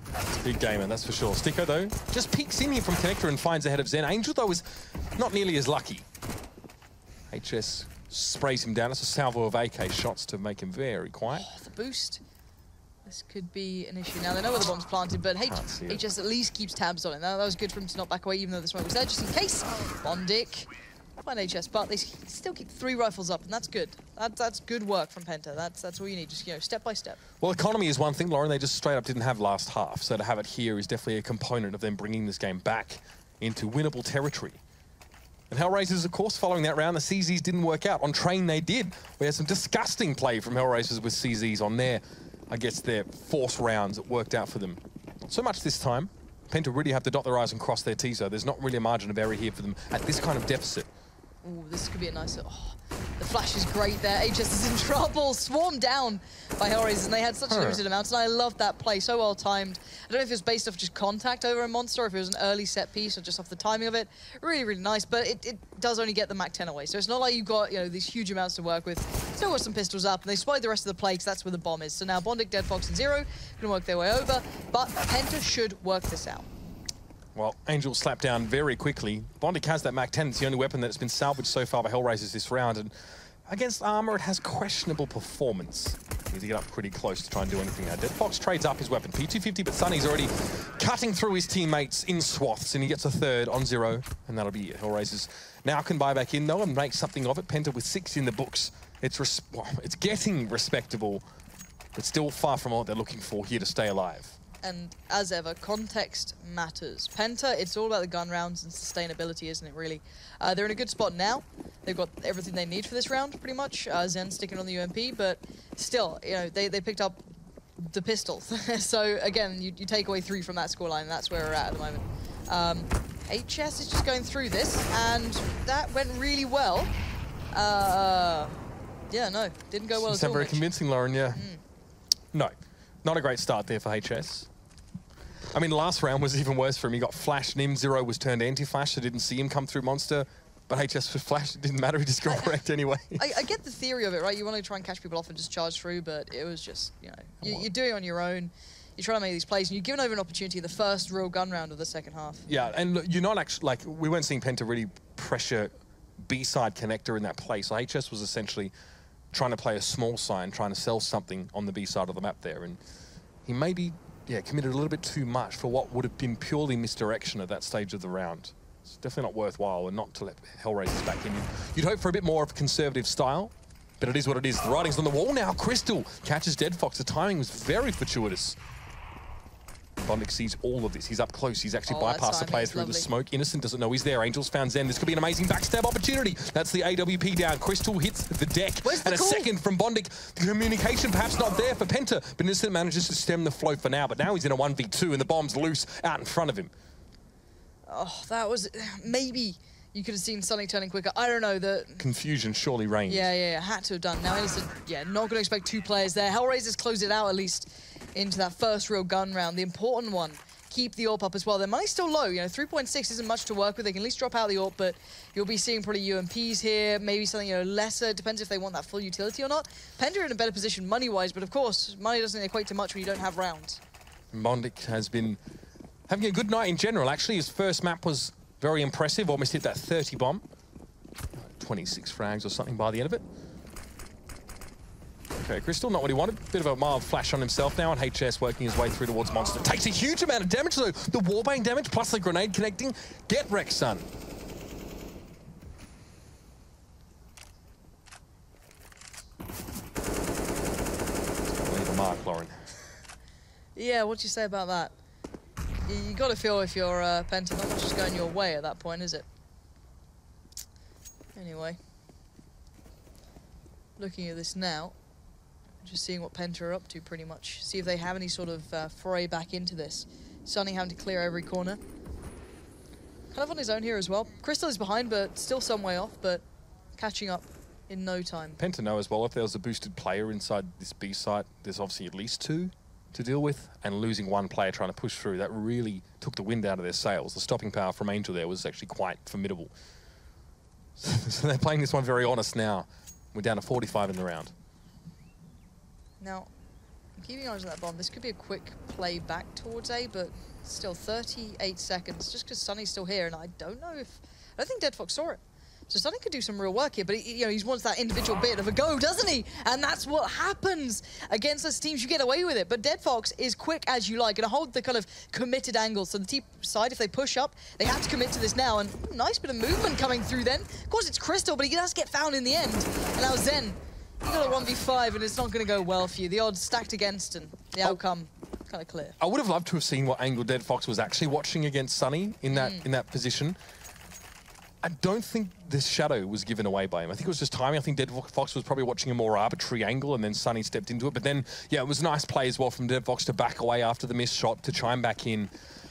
It's a big gamer, that's for sure. Sticko, though, just peeks in here from Connector and finds ahead of Zen. Angel, though, is not nearly as lucky. HS sprays him down. It's a salvo of AK shots to make him very quiet. Oh, the boost. This could be an issue. Now, they know where the bomb's planted, but HS at least keeps tabs on it. That was good for him to not back away, even though the smoke was there, just in case. Bondic. Find HS, but they still keep 3 rifles up, and that's good. That's good work from Penta. That's all you need, just step by step. Well, economy is one thing, Lauren. They just straight up didn't have last half, so to have it here is definitely a component of them bringing this game back into winnable territory. And HellRaisers, of course, following that round, the CZs didn't work out. On train, they did. We had some disgusting play from HellRaisers with CZs on their, I guess, their force rounds. It worked out for them. Not so much this time. Penta really have to dot their I's and cross their T's, though. There's not really a margin of error here for them at this kind of deficit. Ooh, this could be a nice... Oh, the flash is great there. HS is in trouble. Swarmed down by HellRaisers, and they had such limited amounts, and I loved that play. So well timed. I don't know if it was based off just contact over a monster, or if it was an early set piece, or just off the timing of it. Really, really nice, but it does only get the MAC-10 away. So it's not like you've got, these huge amounts to work with. Still got some pistols up, and they spied the rest of the play, because that's where the bomb is. So now Bondic, Dead Fox, and Zero can work their way over, but Penta should work this out. Well, Angel slapped down very quickly. Bondic has that MAC-10. It's the only weapon that's been salvaged so far by HellRaisers this round. And against armor, it has questionable performance. Needs to get up pretty close to try and do anything now. Dead Fox trades up his weapon. P250, but Sunny's already cutting through his teammates in swaths, and he gets a 3rd on 0, and that'll be it. HellRaisers now can buy back in, though, and make something of it. Penta with 6 in the books. It's getting respectable, but still far from what they're looking for here to stay alive. And as ever, context matters. Penta, it's all about the gun rounds and sustainability, isn't it, really? They're in a good spot now. They've got everything they need for this round, pretty much. Zen sticking on the UMP, but still, they picked up the pistol. So again, you take away 3 from that scoreline, and that's where we're at the moment. HS is just going through this, and that went really well. Yeah, no, didn't go well at all. Very convincing, Lauren, yeah. No, not a great start there for HS. I mean, last round was even worse for him. He got flashed, Nim0 was turned anti-flash, so didn't see him come through Monster. But HS was flashed, it didn't matter, he just got wrecked anyway. I get the theory of it, right? You want to try and catch people off and just charge through, but it was just, you know, you're doing it on your own. You're trying to make these plays, and you're given over an opportunity the first real gun round of the second half. Yeah, and look, you're not actually, like, we weren't seeing Penta really pressure B-side connector in that play. So HS was essentially trying to play a small sign, trying to sell something on the B side of the map there. And he maybe, yeah, committed a little bit too much for what would have been purely misdirection at that stage of the round. It's definitely not worthwhile, and not to let HellRaisers back in. You'd hope for a bit more of a conservative style, but it is what it is. The writing's on the wall now. Crystal catches Dead Fox. The timing was very fortuitous. Bondic sees all of this. He's up close. He's actually bypassed the player through the smoke. Innocent doesn't know he's there. Angels found Zen. This could be an amazing backstab opportunity. That's the AWP down. Crystal hits the deck. And a second from Bondic. The communication perhaps not there for Penta, but Innocent manages to stem the flow for now. But now he's in a 1v2 and the bomb's loose out in front of him. Oh, that was... Maybe you could have seen Sunny turning quicker. I don't know. The confusion surely reigned. Yeah. Had to have done. Now Innocent, yeah, not going to expect 2 players there. HellRaisers close it out at least into that first real gun round. The important one. Keep the AWP up as well. Their money's still low. You know, 3.6 isn't much to work with. They can at least drop out the AWP, but you'll be seeing probably UMPs here, maybe something, you know, lesser. Depends if they want that full utility or not. Penta are in a better position money-wise, but of course, money doesn't equate to much when you don't have rounds. Bondic has been having a good night in general. Actually, his first map was very impressive. Almost hit that 30 bomb. 26 frags or something by the end of it. Okay, Crystal, not what he wanted. Bit of a mild flash on himself now, and HS working his way through towards Monster. Takes a huge amount of damage, though. The wallbang damage plus the grenade connecting. Get wrecked, son. Leave a mark, Lauren. Yeah, what do you say about that? You got to feel if you're Penta, not much is going your way at that point, is it? Anyway. Looking at this now. Just seeing what Penta are up to, pretty much. See if they have any sort of foray back into this. Sunny having to clear every corner. Kind of on his own here as well. Crystal is behind, but still some way off, but catching up in no time. Penta know as well, if there was a boosted player inside this B site, there's obviously at least 2 to deal with, and losing 1 player trying to push through, that really took the wind out of their sails. The stopping power from Angel there was actually quite formidable. So they're playing this one very honest now. We're down to 45 in the round. Now, I'm keeping eyes on that bomb. This could be a quick play back towards A, but still 38 seconds, just because Sunny's still here, and I don't think Dead Fox saw it. So Sunny could do some real work here, but he wants that individual bit of a go, doesn't he? And that's what happens against us teams. You get away with it, but Dead Fox is quick as you like, and hold the kind of committed angle. So the team side, if they push up, they have to commit to this now, and nice bit of movement coming through then. Of course, it's Crystal, but he does get found in the end. And now Zen, you got a 1v5, and it's not going to go well for you. The odds stacked against, and the outcome kind of clear. I would have loved to have seen what angle Dead Fox was actually watching against Sunny in that position. I don't think this shadow was given away by him. I think it was just timing. I think Dead Fox was probably watching a more arbitrary angle, and then Sunny stepped into it. But then, yeah, it was a nice play as well from Dead Fox to back away after the missed shot, to chime back in,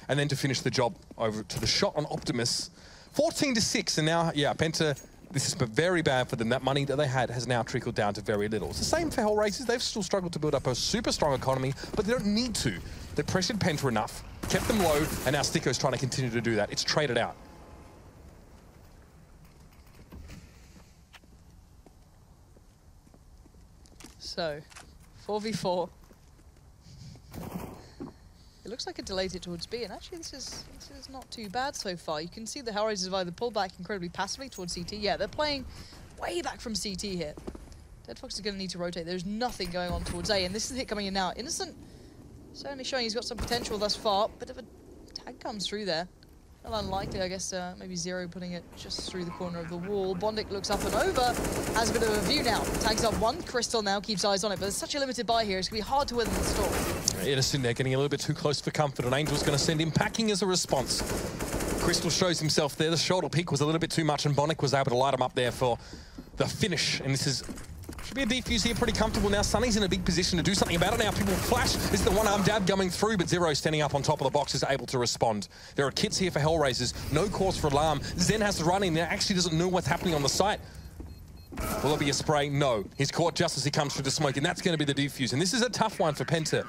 and then to finish the job over to the shot on Optimus. 14-6, and now, yeah, Penta, this is very bad for them. That money that they had has now trickled down to very little. It's the same for HellRaisers. They've still struggled to build up a super strong economy, but they don't need to. They pressured Penta enough, kept them low, and now Sticko's trying to continue to do that. It's traded out. So, 4v4. It looks like it delayed it towards B, and actually this is not too bad so far. You can see the HellRaisers have either pulled back incredibly passively towards CT. Yeah, they're playing way back from CT here. Dead Fox is going to need to rotate. There's nothing going on towards A, and this is the hit coming in now. Innocent certainly showing he's got some potential thus far. Bit of a tag comes through there. Not unlikely, I guess, maybe Zero putting it just through the corner of the wall. Bondic looks up and over, has a bit of a view now. Tags up 1, Crystal now keeps eyes on it, but there's such a limited buy here, it's going to be hard to weather the storm. Innocent there getting a little bit too close for comfort, and Angel's going to send him packing as a response. Crystal shows himself there. The shoulder peak was a little bit too much, and Bondic was able to light him up there for the finish, and this is Should be a defuse here, pretty comfortable now. Sunny's in a big position to do something about it now. People flash. This is the one-arm dab coming through, but Zero standing up on top of the box is able to respond. There are kits here for HellRaisers. No cause for alarm. Zen has to run in there. Actually doesn't know what's happening on the site. Will there be a spray? No. He's caught just as he comes through the smoke, and that's going to be the defuse. And this is a tough one for Penta.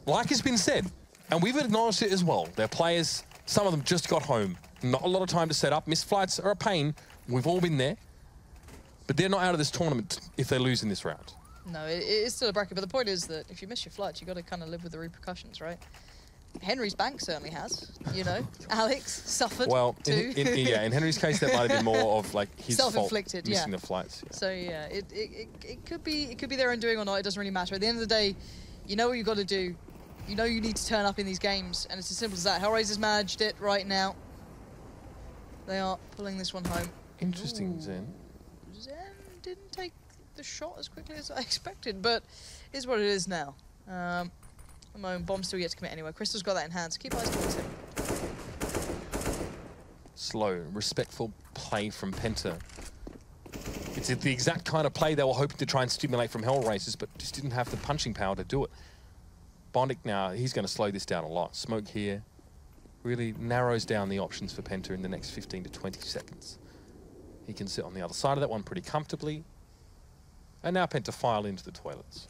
Like has been said, and we've acknowledged it as well, their players, some of them just got home. Not a lot of time to set up. Missed flights are a pain. We've all been there. But they're not out of this tournament if they lose in this round. No, it is still a bracket, but the point is that if you miss your flights, you've got to kind of live with the repercussions, right? Henry's bank certainly has, you know. Alex suffered too. In Henry's case, that might have been more of like his self-inflicted, fault missing the flights. Yeah. So yeah, it could be their undoing or not. It doesn't really matter. At the end of the day, you know what you've got to do. You know you need to turn up in these games, and it's as simple as that. HellRaisers managed it right now. They are pulling this one home. Interesting, Ooh. Zen. Zen didn't take the shot as quickly as I expected, but is what it is now. The moment bomb still yet to commit anyway. Crystal's got that in hand, so keep eyes towards him. Slow, respectful play from Penta. It's the exact kind of play they were hoping to try and stimulate from HellRaisers, but just didn't have the punching power to do it. Bondic now, he's going to slow this down a lot. Smoke here really narrows down the options for Penta in the next 15 to 20 seconds. He can sit on the other side of that one pretty comfortably. And now Penta file into the toilets.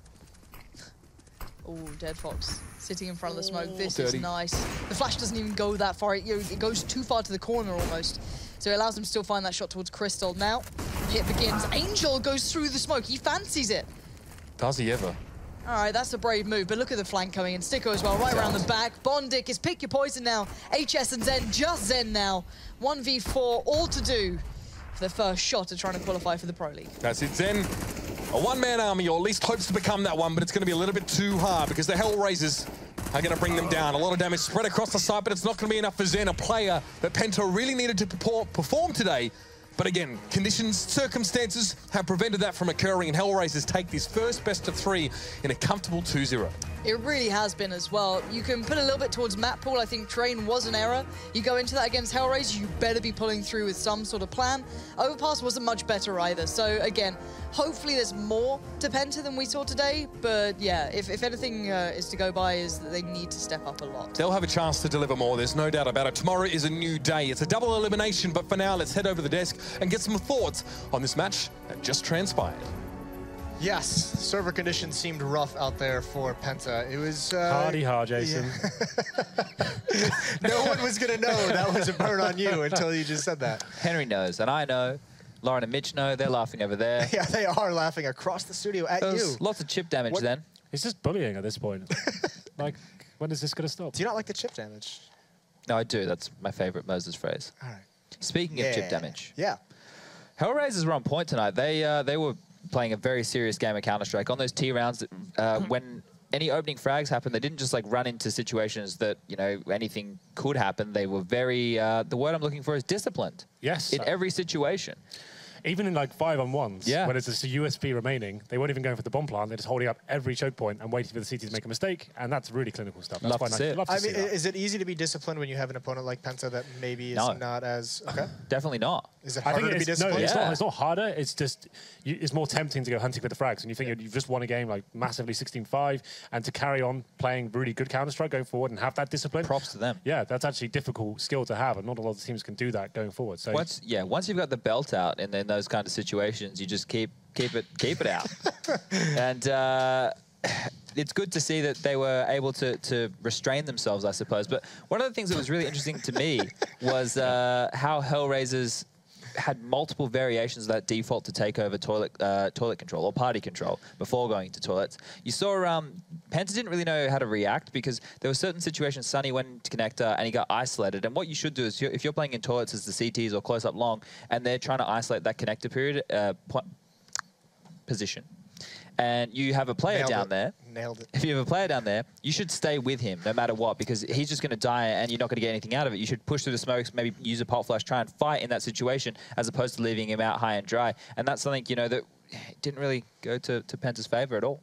Oh, Dead Fox sitting in front of the smoke. This dirty. is nice. The flash doesn't even go that far. It goes too far to the corner almost. So it allows them to still find that shot towards Crystal. Now, hit begins. Angel goes through the smoke. He fancies it. Does he ever? All right, that's a brave move, but look at the flank coming in. Sticko as well, right around the back. Bondic is pick your poison now. HS and Zen, just Zen now. 1v4, all to do for the first shot of trying to qualify for the Pro League. That's it, Zen. A one-man army, or at least hopes to become that one, but it's going to be a little bit too hard because the HellRaisers are going to bring them down. A lot of damage spread across the site, but it's not going to be enough for Zen, a player that Penta really needed to perform today. But again, conditions, circumstances have prevented that from occurring, and HellRaisers take this first best of 3 in a comfortable 2-0. It really has been as well. You can put a little bit towards map pool. I think train was an error. You go into that against HellRaisers, you better be pulling through with some sort of plan. Overpass wasn't much better either. So again, hopefully there's more to Penta than we saw today. But yeah, if anything is to go by, is that they need to step up a lot. They'll have a chance to deliver more, there's no doubt about it. Tomorrow is a new day. It's a double elimination, but for now, let's head over the desk and get some thoughts on this match that just transpired. Yes, server conditions seemed rough out there for Penta. It was... Hardy hard, Jason. Yeah. No one was going to know that was a burn on you until you just said that. Henry knows, and I know. Lauren and Mitch know. They're laughing over there. Yeah, they are laughing across the studio at you. Lots of chip damage then. It's just bullying at this point. Like, when is this going to stop? Do you not like the chip damage? No, I do. That's my favorite Moses phrase. All right. Speaking of chip damage. Yeah. HellRaisers were on point tonight. They were playing a very serious game of Counter-Strike. On those T rounds, when any opening frags happened, they didn't just like run into situations that, you know, anything could happen. They were very, the word I'm looking for is disciplined. Yes. In every situation. Even in like 5-on-1s, yeah, when it's just a USP remaining, they weren't even going for the bomb plant. They're just holding up every choke point and waiting for the CT to make a mistake. And that's really clinical stuff. That's Love to see it. I mean, is it easy to be disciplined when you have an opponent like Penta that maybe is not as... Okay. Definitely not. Is it harder to be disciplined? No, it's not harder. It's just, it's more tempting to go hunting for the frags. And you think you've just won a game like massively 16-5, and to carry on playing really good Counter-Strike going forward and have that discipline. Props to them. Yeah, that's actually a difficult skill to have, and not a lot of teams can do that going forward. So once you've got the belt out, and then those kind of situations, you just keep it out. And it's good to see that they were able to restrain themselves, I suppose. But one of the things that was really interesting to me was how HellRaisers had multiple variations of that default to take over toilet control or party control before going to toilets. You saw Penta didn't really know how to react because there were certain situations. Sunny went into connector and he got isolated. And what you should do is, if you're playing in toilets as the CTs or close up long, and they're trying to isolate that connector period position, and you have a player down there. Nailed it. If you have a player down there, you should stay with him no matter what, because he's just going to die and you're not going to get anything out of it. You should push through the smokes, maybe use a pop flash, try and fight in that situation, as opposed to leaving him out high and dry. And that's something, you know, that didn't really go to Penta's favor at all.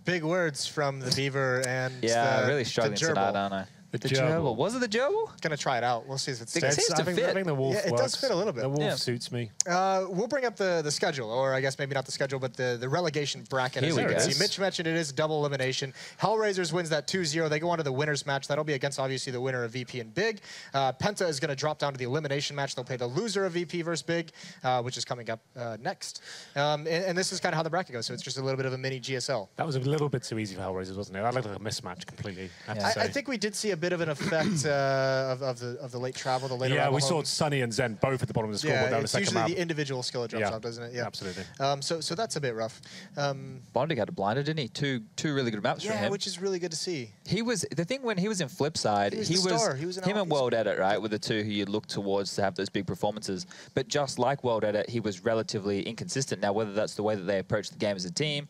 Big words from the Beaver and really struggling tonight, aren't I? The gerbil. Was it the gerbil? Gonna try it out. We'll see if it It sticks. seems to fit. I think the wolf Yeah, it works. does fit a little bit. The wolf Yeah. suits me. We'll bring up the schedule, or I guess maybe not the schedule, but the relegation bracket. Here As we you can go. see, Mitch mentioned it is double elimination. HellRaisers wins that 2-0. They go on to the winners match. That'll be against, obviously, the winner of VP and Big. Penta is going to drop down to the elimination match. They'll play the loser of VP versus Big, which is coming up next. And this is kind of how the bracket goes, so it's just a little bit of a mini GSL. That was a little bit too easy for HellRaisers, wasn't it? That looked like a mismatch completely. I have to say. I think we did see a bit of an effect of the late travel, the later Yeah, arrival we saw home. Sunny and Zen both at the bottom of the scoreboard Yeah, down the it's second usually map. the individual skill that drops off, doesn't it? Yeah, absolutely. So that's a bit rough. Bondic had a blinder, didn't he? Two really good maps for Yeah, him. which is really good to see. He was the thing when he was in Flipside. He was the star. He was an him and outpiece. World Edit, right, were the two who you look towards to have those big performances. But just like World Edit, he was relatively inconsistent. Now, whether that's the way that they approached the game as a team,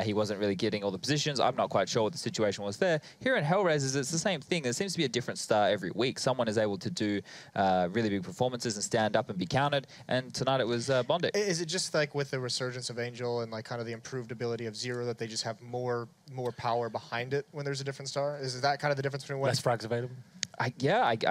he wasn't really getting all the positions. I'm not quite sure what the situation was there. Here in HellRaisers, it's the same thing. There seems to be a different star every week. Someone is able to do really big performances and stand up and be counted. And tonight it was Bondic. Is it just like with the resurgence of Angel and like kind of the improved ability of Zero that they just have more power behind it when there's a different star? Is that kind of the difference between what? Less frags available. I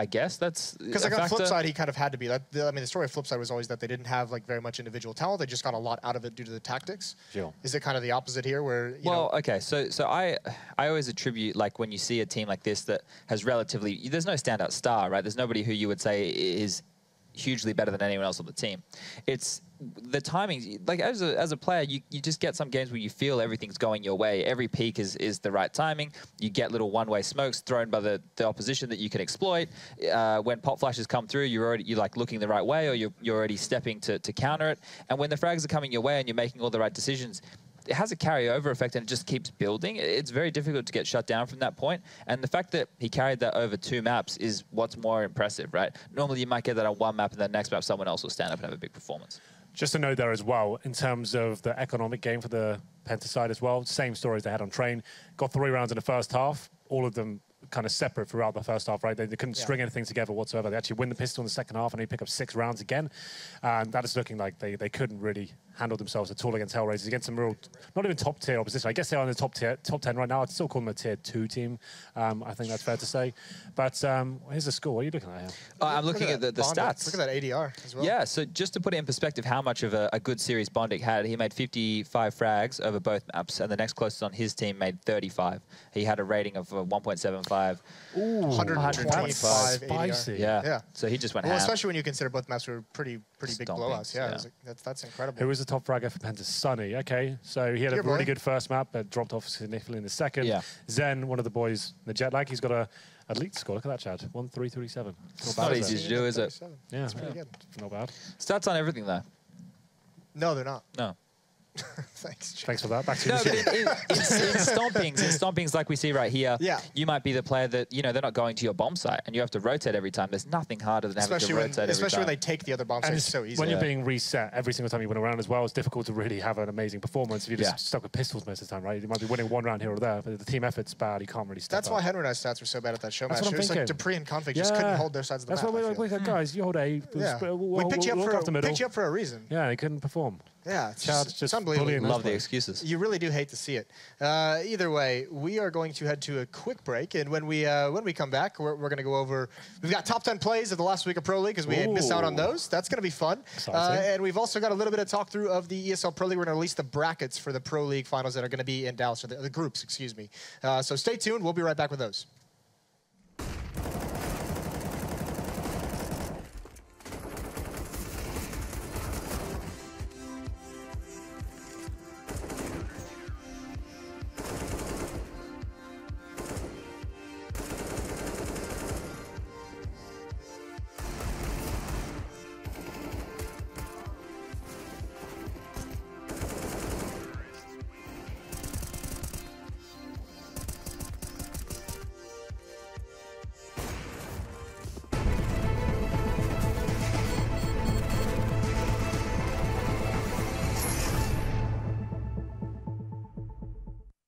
guess that's Because like on Flipside, he kind of had to be. I mean, the story of Flipside was always that they didn't have like very much individual talent. They just got a lot out of it due to the tactics. Sure. Is it kind of the opposite here, where you know? Okay, so I always attribute, like, when you see a team like this that has relatively, there's no standout star, right? There's nobody who you would say is hugely better than anyone else on the team. It's the timing. Like, as a player, you just get some games where you feel everything's going your way. Every peak is the right timing. You get little one-way smokes thrown by the opposition that you can exploit. When pop flashes come through, you're like looking the right way, or you're already stepping to counter it. And when the frags are coming your way and you're making all the right decisions, it has a carryover effect and it just keeps building. It's very difficult to get shut down from that point. And the fact that he carried that over 2 maps is what's more impressive, right? Normally you might get that on 1 map and the next map someone else will stand up and have a big performance. Just a note there as well, in terms of the economic game for the Penta side as well, same story as they had on Train. Got 3 rounds in the first half, all of them kind of separate throughout the first half, right? They couldn't string anything together whatsoever. They actually win the pistol in the second half and they pick up 6 rounds again. And that is looking like they couldn't really handle themselves at all against HellRaisers, against some real, not even top tier opposition. I guess they are in the top 10 right now. I'd still call them a tier 2 team. I think that's fair to say. But here's the score. What are you looking at here? I'm looking at the stats. Look at that ADR as well. Yeah, so just to put it in perspective how much of a good series Bondic had, he made 55 frags over both maps, and the next closest on his team made 35. He had a rating of 1.75. Ooh, 125 spicy. ADR. Yeah. Yeah. So he just went Well, ham. especially when you consider both maps were pretty big Stompings, blowouts. Yeah, yeah. it was like, that's incredible. Who was the top fragger for Penta? Sunny. Okay, so he had a Your boy. really good first map, but dropped off significantly in the second. Yeah. Zen, one of the boys, the jet lag, he's got a elite score. Look at that, Chad. 1.337. It's not easy to do, is it? Yeah, That's pretty good. not bad. Stats on everything, though. No, they're not. No. Thanks, Jay. Thanks for that. Back to No, you. but in stompings like we see right here, Yeah. you might be the player that, you know, they're not going to your bomb site and you have to rotate every time. There's nothing harder than having to rotate every Especially time. when they take the other bomb sites so easily. When you're being reset every single time you win a round as well, it's difficult to really have an amazing performance if you're just stuck with pistols most of the time, right? You might be winning 1 round here or there, but if the team effort's bad, you can't really step That's up. why Henry and I's stats were so bad at that show That's match. what It I'm was like thinking. Dupree and Config just couldn't hold their sides of the That's map. why I we're feel. like, guys, you hold A. Yeah. We'll We picked you look up after middle. for a reason. Yeah, they couldn't perform. Yeah, it's Chad's just unbelievable. bullying Love the Most excuses. You really do hate to see it. Either way, we are going to head to a quick break, and when we come back, we're going to go over. We've got top 10 plays of the last week of Pro League because we had missed out on those. That's going to be fun. And we've also got a little bit of talk through of the ESL Pro League. We're going to release the brackets for the Pro League finals that are going to be in Dallas, or the groups, excuse me. So stay tuned. We'll be right back with those.